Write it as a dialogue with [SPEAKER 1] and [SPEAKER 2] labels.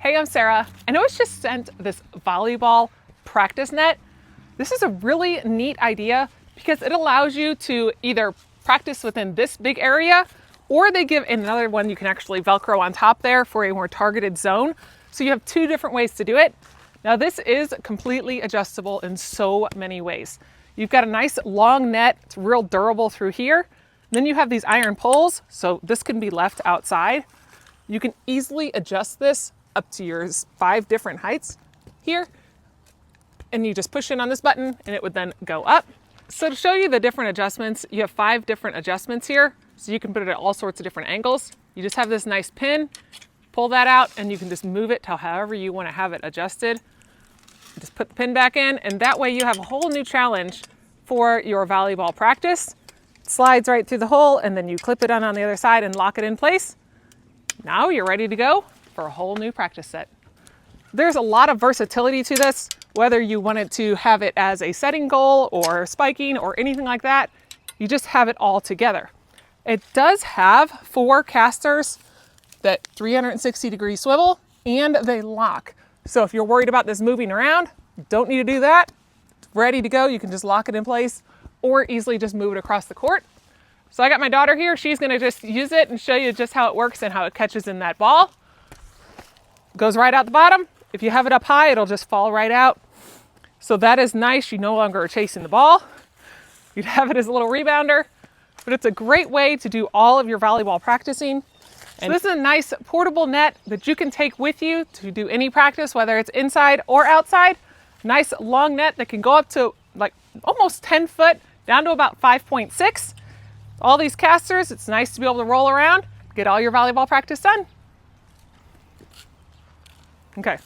[SPEAKER 1] Hey, I'm Sarah, and I was just sent this volleyball practice net. This is a really neat idea because it allows you to either practice within this big area, or they give another one you can actually Velcro on top there for a more targeted zone. So you have two different ways to do it. Now this is completely adjustable in so many ways. You've got a nice long net, it's real durable through here. Then you have these iron poles, so this can be left outside. You can easily adjust this up to your 5 different heights here. And you just push in on this button and it would then go up. So to show you the different adjustments, you have 5 different adjustments here. So you can put it at all sorts of different angles. You just have this nice pin, pull that out, and you can just move it to however you want to have it adjusted. Just put the pin back in, and that way you have a whole new challenge for your volleyball practice. It slides right through the hole, and then you clip it on the other side and lock it in place. Now you're ready to go for a whole new practice set. There's a lot of versatility to this, whether you wanted to have it as a setting goal or spiking or anything like that, you just have it all together. It does have 4 casters that 360-degree swivel, and they lock. So if you're worried about this moving around, you don't need to do that. It's ready to go. You can just lock it in place or easily just move it across the court. So I got my daughter here. She's gonna just use it and show you just how it works and how it catches in that ball. Goes right out the bottom. If you have it up high, it'll just fall right out. So that is nice. You no longer are chasing the ball. You'd have it as a little rebounder, but it's a great way to do all of your volleyball practicing. And this is a nice portable net that you can take with you to do any practice, whether it's inside or outside. Nice long net that can go up to like almost 10 foot, down to about 5.6. All these casters, it's nice to be able to roll around, get all your volleyball practice done. Okay.